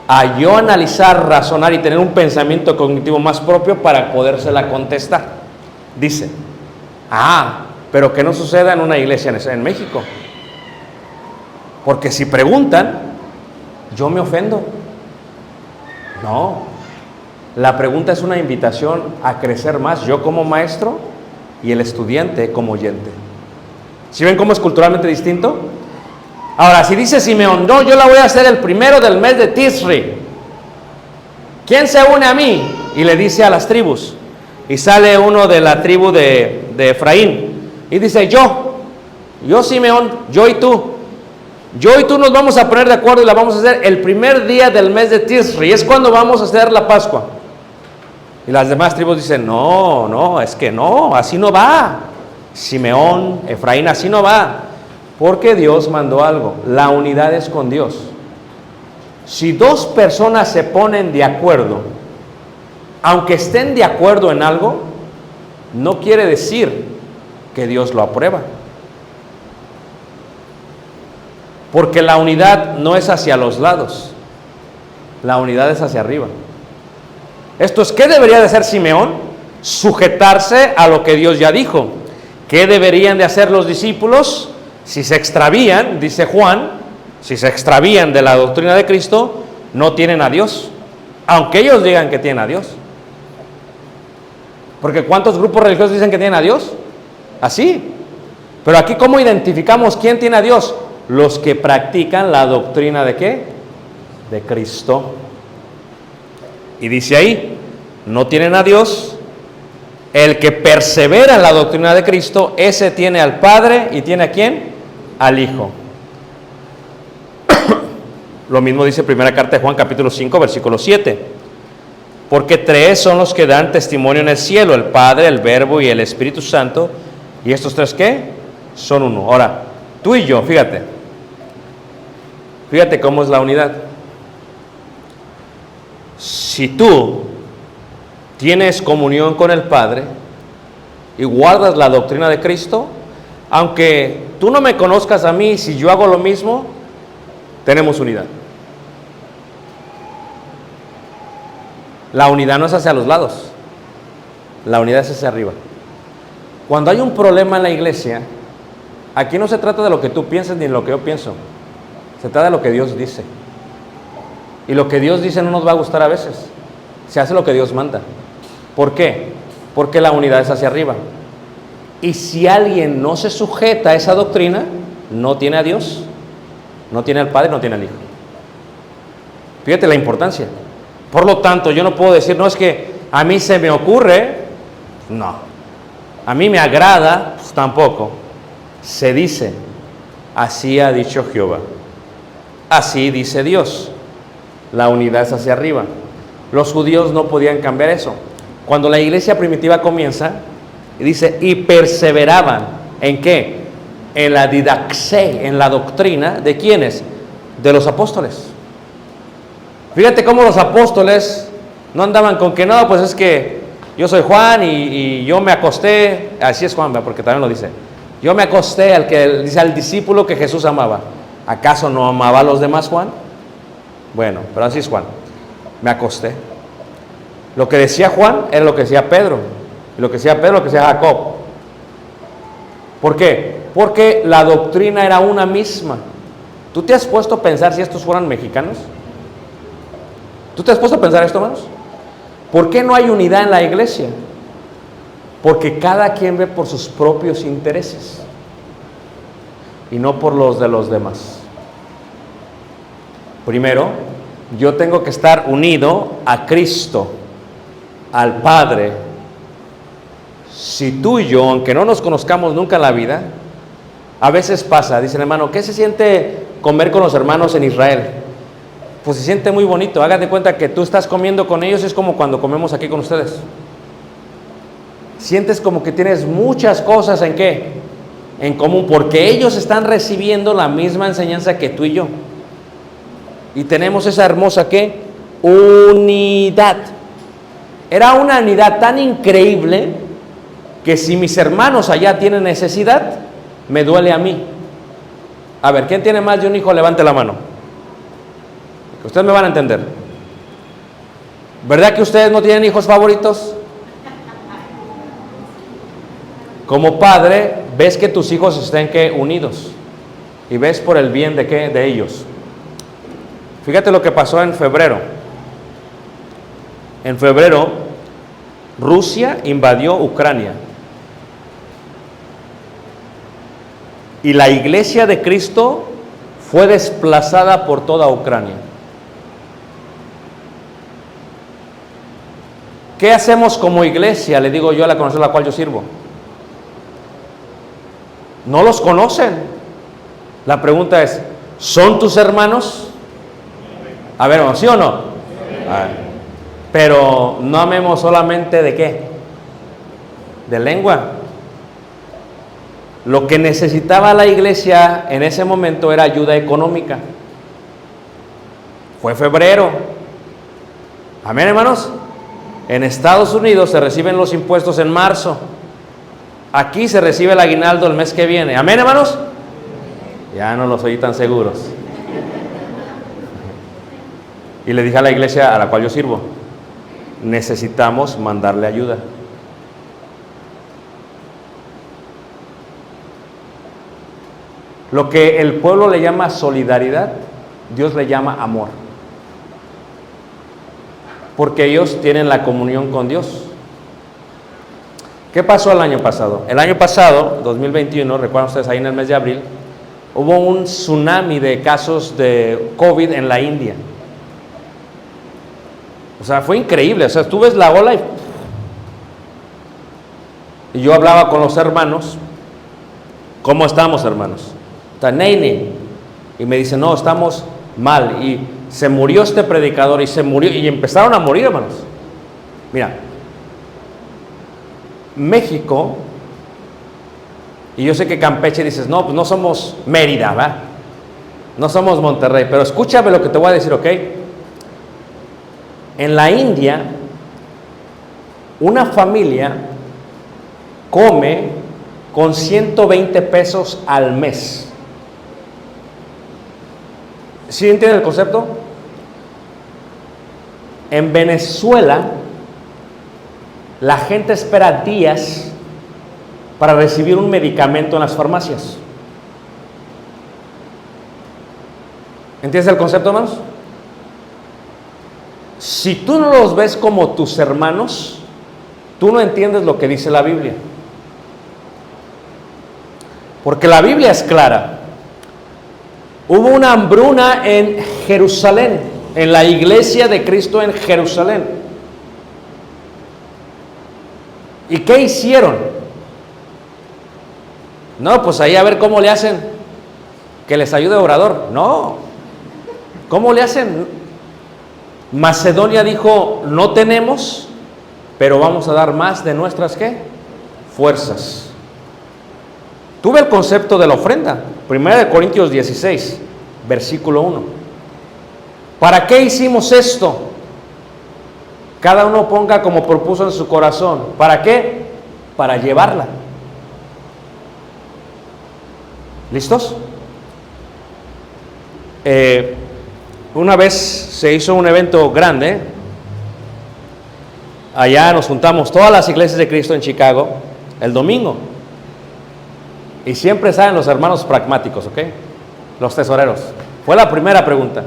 a yo analizar, razonar y tener un pensamiento cognitivo más propio para podérsela contestar. Dice, pero que no suceda en una iglesia en México. Porque si preguntan, yo me ofendo. No, la pregunta es una invitación a crecer más, yo como maestro y el estudiante como oyente. ¿Sí ven cómo es culturalmente distinto? Ahora, si dice Simeón, no, yo la voy a hacer el primero del mes de Tisri. ¿Quién se une a mí? Y le dice a las tribus. Y sale uno de la tribu de Efraín. Y dice, yo Simeón, yo y tú nos vamos a poner de acuerdo y la vamos a hacer el primer día del mes de Tisri. Es cuando vamos a hacer la Pascua. Y las demás tribus dicen, no, es que no, así no va. Simeón, Efraín, así no va. Porque Dios mandó algo. La unidad es con Dios. Si dos personas se ponen de acuerdo, aunque estén de acuerdo en algo, no quiere decir que Dios lo aprueba. Porque la unidad no es hacia los lados, la unidad es hacia arriba. Esto es, ¿qué debería de hacer Simeón? Sujetarse a lo que Dios ya dijo. ¿Qué deberían de hacer los discípulos? Si se extravían, dice Juan, si se extravían de la doctrina de Cristo, no tienen a Dios, aunque ellos digan que tienen a Dios. Porque ¿cuántos grupos religiosos dicen que tienen a Dios? Así. Pero aquí, ¿cómo identificamos quién tiene a Dios? Los que practican la doctrina ¿de qué? De Cristo. Y dice ahí, no tienen a Dios. El que persevera en la doctrina de Cristo, ese tiene al Padre y tiene a ¿quién? Al Hijo. Lo mismo dice primera carta de Juan, capítulo 5, versículo 7. Porque tres son los que dan testimonio en el cielo, el Padre, el Verbo y el Espíritu Santo. ¿Y estos tres qué? Son uno. Ahora, tú y yo, fíjate cómo es la unidad. Si tú tienes comunión con el Padre y guardas la doctrina de Cristo, aunque tú no me conozcas a mí, si yo hago lo mismo, tenemos unidad. La unidad no es hacia los lados, la unidad es hacia arriba. Cuando hay un problema en la iglesia, aquí no se trata de lo que tú piensas ni de lo que yo pienso, se trata de lo que Dios dice. Y lo que Dios dice no nos va a gustar a veces, se hace lo que Dios manda. ¿Por qué? Porque la unidad es hacia arriba. Y si alguien no se sujeta a esa doctrina, no tiene a Dios, no tiene al Padre, no tiene al Hijo. Fíjate la importancia. Por lo tanto, yo no puedo decir, no, es que a mí se me ocurre, no. A mí me agrada, pues tampoco. Se dice, así ha dicho Jehová. Así dice Dios. La unidad es hacia arriba. Los judíos no podían cambiar eso. Cuando la iglesia primitiva comienza, dice, y perseveraban, ¿en qué? En la didaxé, en la doctrina, ¿de quiénes? De los apóstoles. Fíjate cómo los apóstoles no andaban con que no, pues es que yo soy Juan y yo me acosté, así es Juan, porque también lo dice, yo me acosté al discípulo que Jesús amaba. ¿Acaso no amaba a los demás Juan? Bueno, pero así es Juan, me acosté. Lo que decía Juan era lo que decía Pedro, y lo que decía Pedro, lo que decía Jacob. ¿Por qué? Porque la doctrina era una misma. ¿Tú te has puesto a pensar si estos fueran mexicanos? ¿Tú te has puesto a pensar esto, hermanos? ¿Por qué no hay unidad en la iglesia? Porque cada quien ve por sus propios intereses y no por los de los demás. Primero, yo tengo que estar unido a Cristo, al Padre. Si tú y yo, aunque no nos conozcamos nunca en la vida, a veces pasa, dice el hermano, ¿qué se siente comer con los hermanos en Israel? Pues se siente muy bonito. Hágate cuenta que tú estás comiendo con ellos, es como cuando comemos aquí con ustedes. Sientes como que tienes muchas cosas en ¿qué? en común, porque ellos están recibiendo la misma enseñanza que tú y yo. Y tenemos esa hermosa, ¿qué? Unidad. Era una unidad tan increíble que si mis hermanos allá tienen necesidad, me duele a mí. A ver, ¿quién tiene más de un hijo? Levante la mano. Ustedes me van a entender. ¿Verdad que ustedes no tienen hijos favoritos? Como padre, ves que tus hijos estén ¿qué? Unidos. Y ves por el bien de ¿qué? De ellos. Fíjate lo que pasó en febrero. En febrero, Rusia invadió Ucrania. Y la iglesia de Cristo fue desplazada por toda Ucrania. ¿Qué hacemos como iglesia? Le digo yo a la congregación a la cual yo sirvo. No los conocen. La pregunta es, ¿son tus hermanos? A ver, ¿sí o no? A ver. Pero no amemos solamente de qué, de lengua. Lo que necesitaba la iglesia en ese momento era ayuda económica. Fue febrero. Amén, hermanos. En Estados Unidos se reciben los impuestos en marzo. Aquí se recibe el aguinaldo el mes que viene. Amén, hermanos. Ya no los oí tan seguros. Y le dije a la iglesia a la cual yo sirvo, necesitamos mandarle ayuda. Lo que el pueblo le llama solidaridad, Dios le llama amor. Porque ellos tienen la comunión con Dios. ¿Qué pasó el año pasado? El año pasado, 2021, recuerdan ustedes ahí en el mes de abril, hubo un tsunami de casos de COVID en la India. O sea, fue increíble. O sea, tú ves la ola y yo hablaba con los hermanos. ¿Cómo estamos, hermanos? Está Neine. Y me dice, no, estamos mal. Y se murió este predicador y se murió. Y empezaron a morir, hermanos. Mira, México, y yo sé que Campeche dices, no, pues no somos Mérida, ¿va? No somos Monterrey. Pero escúchame lo que te voy a decir, ¿ok? En la India, una familia come con 120 pesos al mes. ¿Sí entienden el concepto? En Venezuela, la gente espera días para recibir un medicamento en las farmacias. ¿Entiendes el concepto, hermanos? Si tú no los ves como tus hermanos, tú no entiendes lo que dice la Biblia. Porque la Biblia es clara. Hubo una hambruna en Jerusalén, en la iglesia de Cristo en Jerusalén. ¿Y qué hicieron? No, pues ahí a ver cómo le hacen. Que les ayude Obrador. No. ¿Cómo le hacen? Macedonia dijo, no tenemos, pero vamos a dar más de nuestras, ¿qué? Fuerzas. Tuve el concepto de la ofrenda. 1 Corintios 16, versículo 1. ¿Para qué hicimos esto? Cada uno ponga como propuso en su corazón. ¿Para qué? Para llevarla. ¿Listos? Una vez se hizo un evento grande. Allá nos juntamos todas las iglesias de Cristo en Chicago el domingo. Y siempre salen los hermanos pragmáticos, ¿ok? Los tesoreros. Fue la primera pregunta.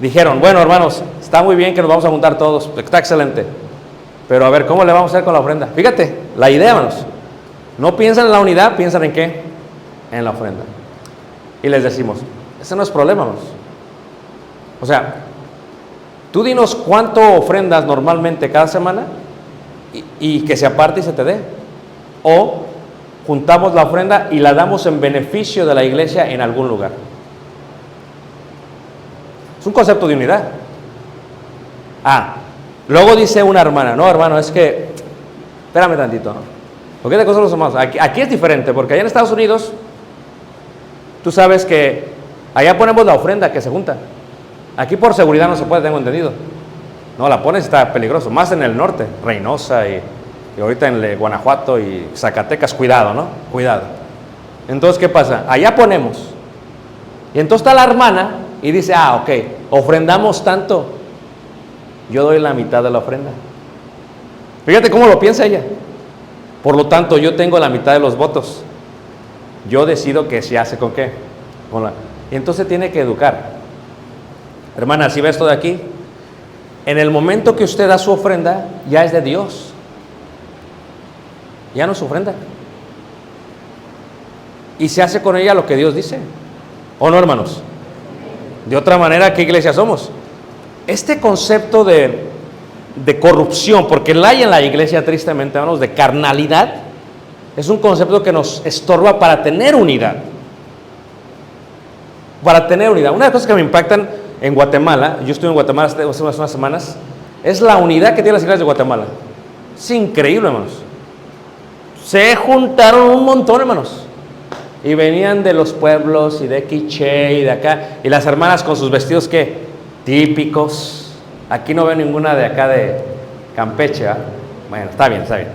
Dijeron, bueno, hermanos, está muy bien que nos vamos a juntar todos, está excelente. Pero a ver, ¿cómo le vamos a hacer con la ofrenda? Fíjate, la idea, hermanos. No piensan en la unidad, piensan en ¿qué? En la ofrenda. Y les decimos, ese no es problema, hermanos. O sea, tú dinos cuánto ofrendas normalmente cada semana y que se aparte y se te dé. O juntamos la ofrenda y la damos en beneficio de la iglesia en algún lugar. Es un concepto de unidad. Luego dice una hermana, no, hermano, es que, espérame tantito, ¿no? ¿Ok? De cosas los hermanos. Aquí es diferente, porque allá en Estados Unidos, tú sabes que allá ponemos la ofrenda que se junta. Aquí por seguridad no se puede, tengo entendido. No, la pones, está peligroso. Más en el norte, Reynosa y ahorita en Guanajuato y Zacatecas, cuidado, ¿no? Cuidado. Entonces, ¿qué pasa? Allá ponemos. Y entonces está la hermana y dice, ok, ofrendamos tanto. Yo doy la mitad de la ofrenda. Fíjate cómo lo piensa ella. Por lo tanto, yo tengo la mitad de los votos. Yo decido qué se hace con qué. Y entonces tiene que educar. Hermana, si ves todo aquí, en el momento que usted da su ofrenda, ya es de Dios. Ya no es su ofrenda. Y se hace con ella lo que Dios dice. ¿O no, hermanos? De otra manera, ¿qué iglesia somos? Este concepto de corrupción, porque la hay en la iglesia, tristemente, hermanos, de carnalidad, es un concepto que nos estorba para tener unidad. Para tener unidad. Una de las cosas que me impactan en Guatemala, yo estuve en Guatemala hace unas semanas, es la unidad que tienen las iglesias de Guatemala. Es increíble, hermanos. Se juntaron un montón, hermanos. Y venían de los pueblos y de Quiché y de acá. Y las hermanas con sus vestidos, ¿qué? Típicos. Aquí no veo ninguna de acá de Campeche, ¿eh? Bueno, está bien, está bien.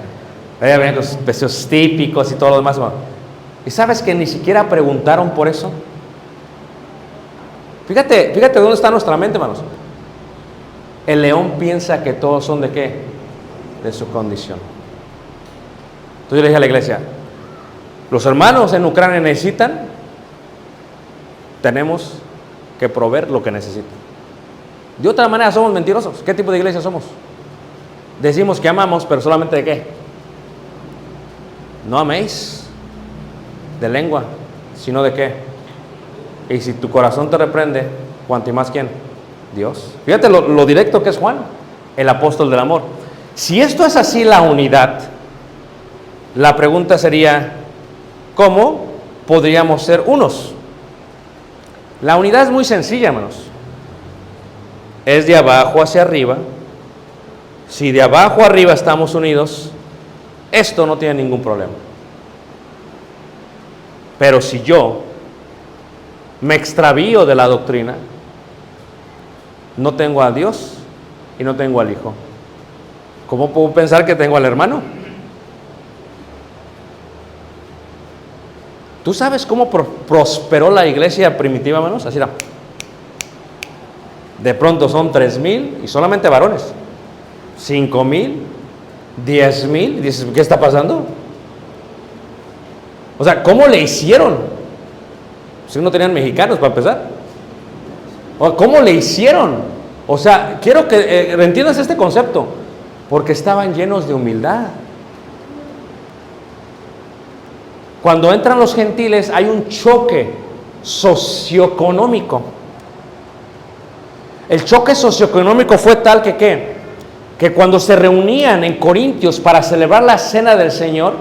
Ella venía con sus vestidos típicos y todo lo demás, hermano. ¿Y sabes que ni siquiera preguntaron por eso? Fíjate dónde está nuestra mente, hermanos. El león piensa que todos son de qué? De su condición. Entonces yo le dije a la iglesia, los hermanos en Ucrania necesitan, tenemos que proveer lo que necesitan. De otra manera somos mentirosos. ¿Qué tipo de iglesia somos? Decimos que amamos, pero solamente de qué? No améis de lengua, sino de qué. Y si tu corazón te reprende, ¿cuánto y más quién? Dios. Fíjate lo directo que es Juan, el apóstol del amor. Si esto es así, la unidad, la pregunta sería, ¿cómo podríamos ser unos? La unidad es muy sencilla, hermanos. Es de abajo hacia arriba. Si de abajo arriba estamos unidos, esto no tiene ningún problema. Pero si yo me extravío de la doctrina, no tengo a Dios y no tengo al Hijo, ¿cómo puedo pensar que tengo al hermano? ¿Tú sabes cómo prosperó la iglesia primitiva, hermanos? Así era. De pronto son 3,000 y solamente varones. 5,000, 10,000. Dices, ¿qué está pasando? O sea, ¿cómo le hicieron? Si no tenían mexicanos para empezar. ¿Cómo le hicieron? O sea, quiero que entiendas este concepto. Porque estaban llenos de humildad. Cuando entran los gentiles hay un choque socioeconómico. El choque socioeconómico fue tal que cuando se reunían en Corintios para celebrar la cena del Señor,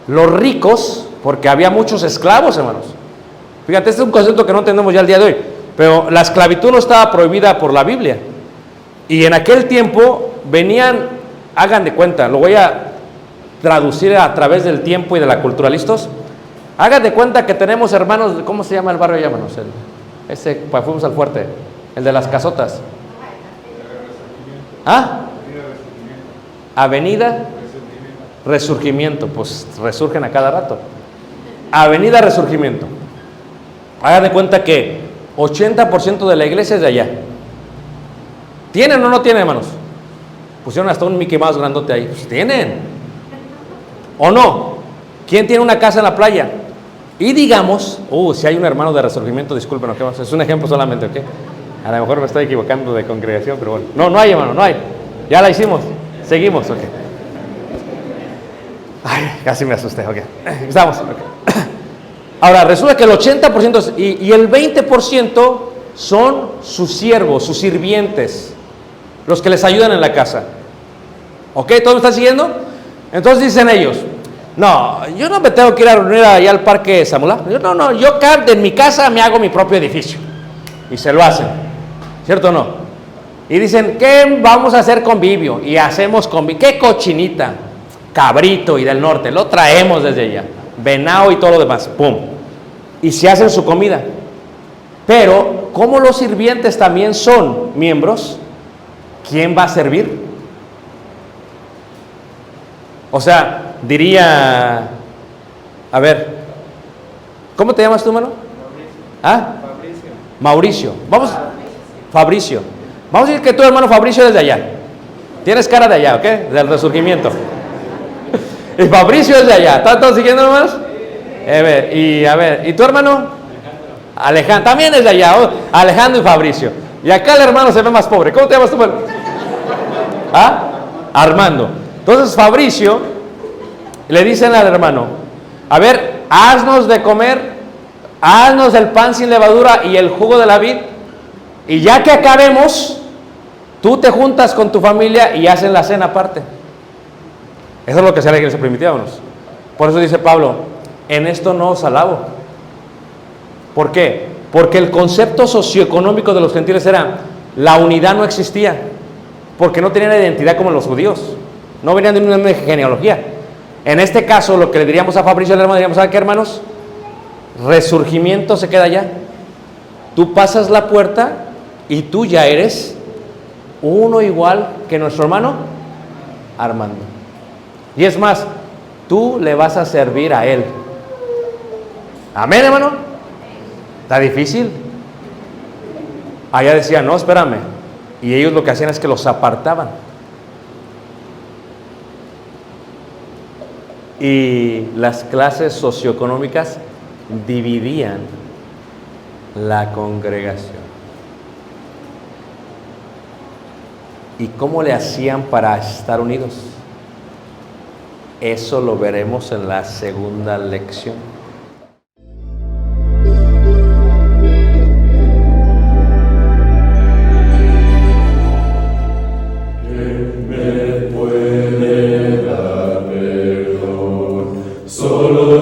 los ricos, porque había muchos esclavos, hermanos. Fíjate, este es un concepto que no tenemos ya el día de hoy, pero la esclavitud no estaba prohibida por la Biblia. Y en aquel tiempo venían, hagan de cuenta, lo voy a traducir a través del tiempo y de la cultura, ¿listos? Hagan de cuenta que tenemos hermanos, ¿cómo se llama el barrio? Llámanos, fuimos al fuerte, el de las casotas. ¿Ah? Avenida Resurgimiento, pues resurgen a cada rato. Avenida Resurgimiento. Hagan de cuenta que 80% de la iglesia es de allá. ¿Tienen o no tienen, hermanos? Pusieron hasta un Mickey Mouse grandote ahí. Pues tienen. ¿O no? ¿Quién tiene una casa en la playa? Y digamos, si hay un hermano de Resurgimiento, disculpen, ¿qué más? Es un ejemplo solamente, ¿ok? A lo mejor me estoy equivocando de congregación, pero bueno. No hay, hermano, no hay. Ya la hicimos. Seguimos, ok. Ay, casi me asusté, ok. Estamos, ok. Ahora, resulta que el 80% y el 20% son sus siervos, sus sirvientes, los que les ayudan en la casa. ¿Ok? ¿Todos me están siguiendo? Entonces dicen ellos, no, yo no me tengo que ir a reunir allá al parque Samulá. Yo en mi casa me hago mi propio edificio. Y se lo hacen. ¿Cierto o no? Y dicen, ¿qué vamos a hacer convivio? Y hacemos convivio. ¿Qué cochinita? cabrito y del norte, lo traemos desde allá, venado y todo lo demás, pum, y se hacen su comida. Pero como los sirvientes también son miembros, ¿quién va a servir? O sea, diría, a ver, ¿cómo te llamas tú, hermano? ¿Ah? Mauricio. Vamos, Fabricio. Vamos a decir que tú, hermano Fabricio, eres de allá. Tienes cara de allá, ¿ok? Del Resurgimiento. Y Fabricio es de allá. ¿Están todos siguiendo, hermanos? A ver, ¿y tu hermano? Alejandro. También es de allá. Alejandro y Fabricio. Y acá el hermano se ve más pobre. ¿Cómo te llamas tú, hermano? ¿Ah? Armando. Entonces Fabricio le dicen al hermano, a ver, haznos de comer, haznos el pan sin levadura y el jugo de la vid, y ya que acabemos, tú te juntas con tu familia y hacen la cena aparte. Eso es lo que hacía la iglesia primitiva, hermanos. Por eso dice Pablo, en esto no os alabo. ¿Por qué? Porque el concepto socioeconómico de los gentiles era, la unidad no existía, porque no tenían identidad como los judíos, no venían de una genealogía. En este caso, lo que le diríamos a Fabricio el hermano, diríamos, ¿sabe qué, hermanos? Resurgimiento se queda allá. Tú pasas la puerta y tú ya eres uno igual que nuestro hermano Armando. Y es más, tú le vas a servir a él. Amén, hermano. ¿Está difícil? Allá decían, no, espérame. Y ellos lo que hacían es que los apartaban. Y las clases socioeconómicas dividían la congregación. ¿Y cómo le hacían para estar unidos? Eso lo veremos en la segunda lección.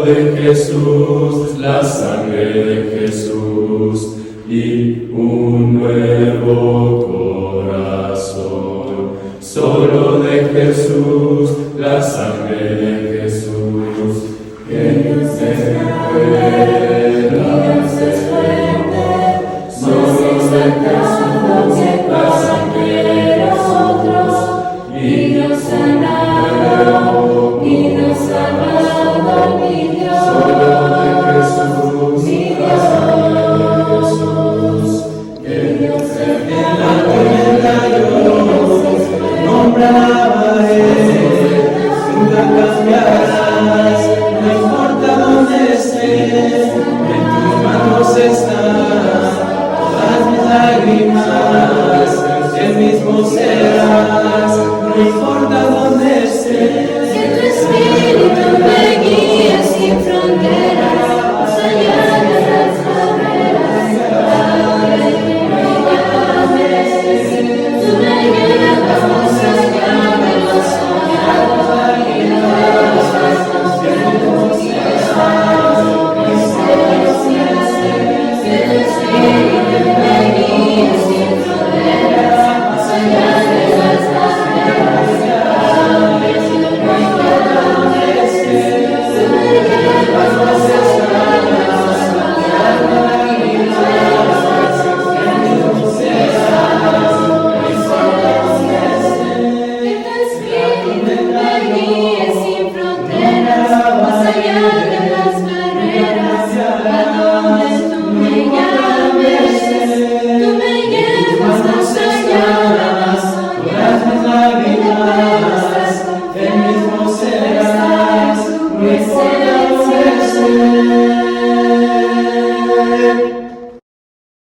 De Jesús, la sangre de Jesús y un nuevo corazón. Solo de Jesús, la sangre de